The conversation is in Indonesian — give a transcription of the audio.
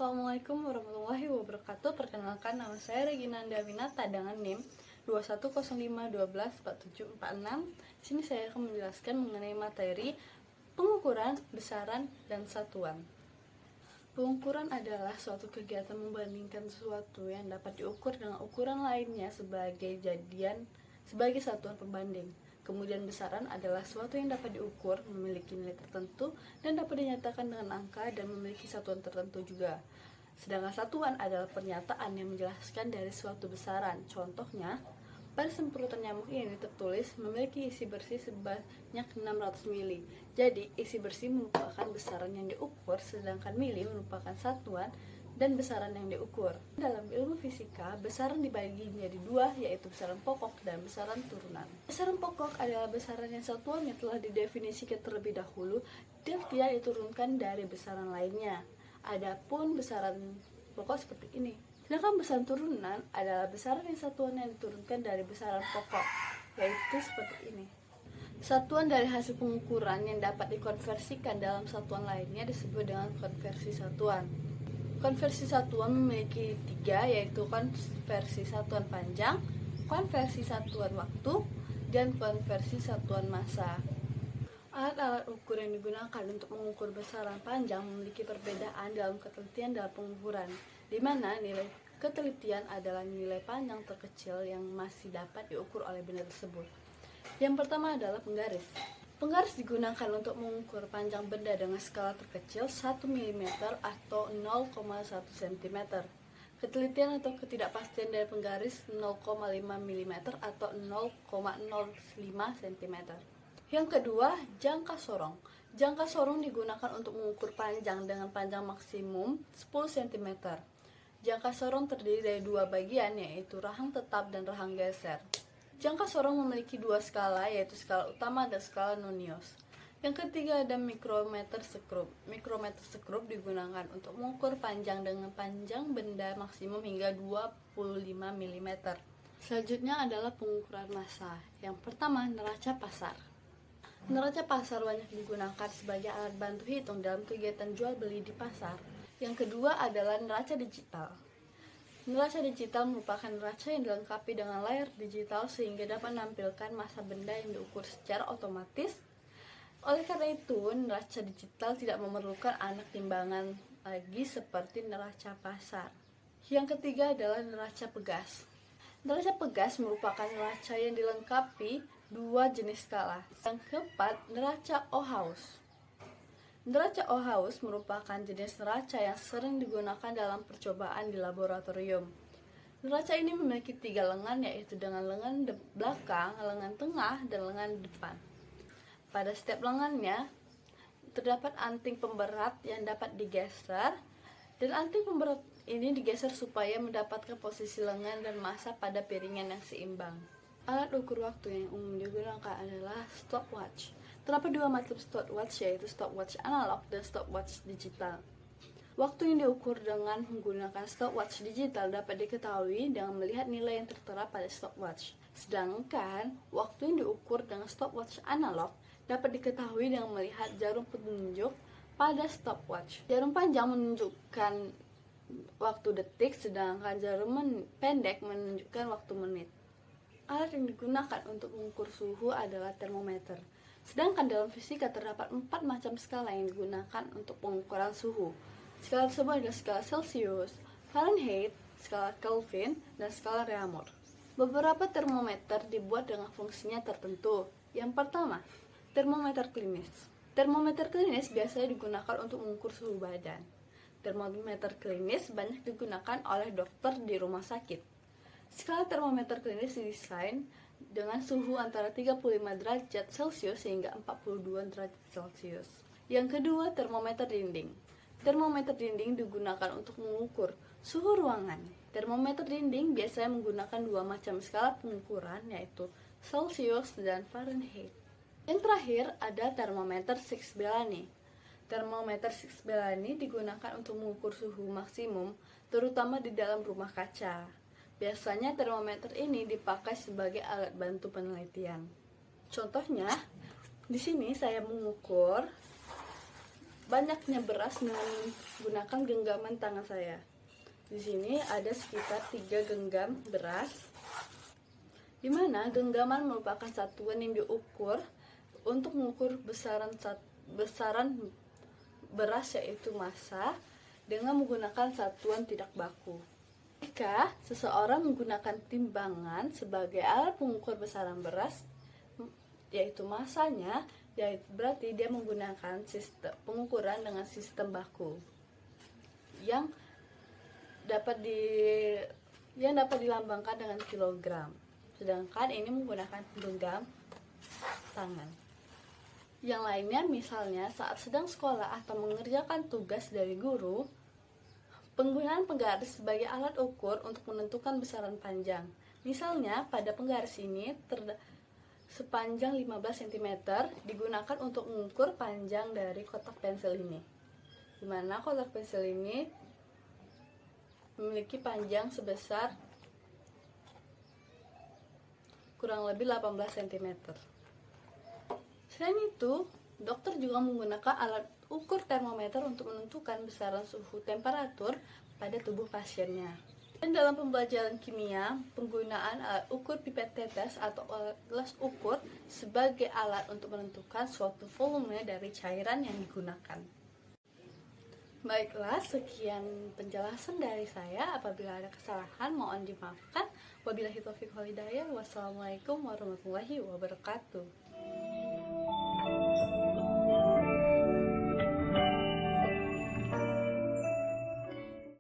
Assalamualaikum warahmatullahi wabarakatuh. Perkenalkan, nama saya Regina Andawinata dengan NIM 2105124746. Di sini saya akan menjelaskan mengenai materi pengukuran, besaran, dan satuan. Pengukuran adalah suatu kegiatan membandingkan sesuatu yang dapat diukur dengan ukuran lainnya sebagai satuan pembanding. Kemudian besaran adalah suatu yang dapat diukur, memiliki nilai tertentu, dan dapat dinyatakan dengan angka dan memiliki satuan tertentu juga. Sedangkan satuan adalah pernyataan yang menjelaskan dari suatu besaran. Contohnya, pada semprotan nyamuk ini tertulis memiliki isi bersih sebanyak 600 mili. Jadi, isi bersih merupakan besaran yang diukur, sedangkan mili merupakan satuan dan besaran yang diukur. Dalam ilmu fisika, besaran dibagi menjadi dua, yaitu besaran pokok dan besaran turunan. Besaran pokok adalah besaran yang satuannya telah didefinisikan terlebih dahulu dan tidak diturunkan dari besaran lainnya. Adapun besaran pokok seperti ini. Sedangkan besaran turunan adalah besaran yang satuannya diturunkan dari besaran pokok, yaitu seperti ini. Satuan dari hasil pengukuran yang dapat dikonversikan dalam satuan lainnya disebut dengan konversi satuan. Konversi satuan memiliki tiga, yaitu konversi satuan panjang, konversi satuan waktu, dan konversi satuan massa. Alat-alat ukur yang digunakan untuk mengukur besaran panjang memiliki perbedaan dalam ketelitian dalam pengukuran, di mana nilai ketelitian adalah nilai panjang terkecil yang masih dapat diukur oleh benda tersebut. Yang pertama adalah penggaris. Penggaris digunakan untuk mengukur panjang benda dengan skala terkecil 1 mm atau 0,1 cm. Ketelitian atau ketidakpastian dari penggaris 0,5 mm atau 0,05 cm. Yang kedua, jangka sorong. Jangka sorong digunakan untuk mengukur panjang dengan panjang maksimum 10 cm. Jangka sorong terdiri dari dua bagian, yaitu rahang tetap dan rahang geser. Jangka sorong memiliki dua skala, yaitu skala utama dan skala nonius. Yang ketiga ada mikrometer sekrup. Mikrometer sekrup digunakan untuk mengukur panjang dengan panjang benda maksimum hingga 25 mm. Selanjutnya adalah pengukuran massa. Yang pertama, neraca pasar. Neraca pasar banyak digunakan sebagai alat bantu hitung dalam kegiatan jual beli di pasar. Yang kedua adalah neraca digital. Neraca digital merupakan neraca yang dilengkapi dengan layar digital sehingga dapat menampilkan massa benda yang diukur secara otomatis. Oleh karena itu, neraca digital tidak memerlukan anak timbangan lagi seperti neraca pasar. Yang ketiga adalah neraca pegas. Neraca pegas merupakan neraca yang dilengkapi dua jenis skala. Yang keempat, neraca Ohaus. Neraca Ohaus merupakan jenis neraca yang sering digunakan dalam percobaan di laboratorium. Neraca ini memiliki tiga lengan, yaitu dengan lengan belakang, lengan tengah, dan lengan depan. Pada setiap lengannya terdapat anting pemberat yang dapat digeser, dan anting pemberat ini digeser supaya mendapatkan posisi lengan dan massa pada piringan yang seimbang. Alat ukur waktu yang umum digunakan adalah stopwatch. Terdapat dua macam stopwatch, yaitu stopwatch analog dan stopwatch digital. Waktu yang diukur dengan menggunakan stopwatch digital dapat diketahui dengan melihat nilai yang tertera pada stopwatch. Sedangkan waktu yang diukur dengan stopwatch analog dapat diketahui dengan melihat jarum penunjuk pada stopwatch. Jarum panjang menunjukkan waktu detik, sedangkan jarum pendek menunjukkan waktu menit. Alat yang digunakan untuk mengukur suhu adalah termometer. Sedangkan dalam fisika terdapat 4 macam skala yang digunakan untuk pengukuran suhu. Skala tersebut adalah skala Celsius, Fahrenheit, skala Kelvin, dan skala Raymond. Beberapa termometer dibuat dengan fungsinya tertentu. Yang pertama, termometer klinis. Termometer klinis biasanya digunakan untuk mengukur suhu badan. Termometer klinis banyak digunakan oleh dokter di rumah sakit. Skala termometer klinis didesain dengan suhu antara 35 derajat Celcius hingga 42 derajat Celcius. Yang kedua, termometer dinding. Termometer dinding digunakan untuk mengukur suhu ruangan. Termometer dinding biasanya menggunakan dua macam skala pengukuran, yaitu Celcius dan Fahrenheit. Yang terakhir ada termometer Six Bellani. Termometer Six Bellani digunakan untuk mengukur suhu maksimum, terutama di dalam rumah kaca. Biasanya termometer ini dipakai sebagai alat bantu penelitian. Contohnya, di sini saya mengukur banyaknya beras dengan menggunakan genggaman tangan saya. Di sini ada sekitar 3 genggam beras, di mana genggaman merupakan satuan yang diukur untuk mengukur besaran beras, yaitu massa, dengan menggunakan satuan tidak baku. Jika seseorang menggunakan timbangan sebagai alat pengukur besaran beras, yaitu massanya, yaitu berarti dia menggunakan sistem pengukuran dengan sistem baku yang dapat dilambangkan dengan kilogram, sedangkan ini menggunakan genggam tangan. Yang lainnya misalnya saat sedang sekolah atau mengerjakan tugas dari guru, penggunaan penggaris sebagai alat ukur untuk menentukan besaran panjang. Misalnya pada penggaris ini sepanjang 15 cm digunakan untuk mengukur panjang dari kotak pensil ini, di mana kotak pensil ini memiliki panjang sebesar kurang lebih 18 cm. Selain itu, dokter juga menggunakan alat ukur termometer untuk menentukan besaran suhu temperatur pada tubuh pasiennya. Dan dalam pembelajaran kimia, penggunaan alat ukur pipet tetes atau alat gelas ukur sebagai alat untuk menentukan suatu volume dari cairan yang digunakan. Baiklah, sekian penjelasan dari saya. Apabila ada kesalahan, mohon dimaafkan. Wabillahi taufiq wal hidayah. Wassalamualaikum warahmatullahi wabarakatuh.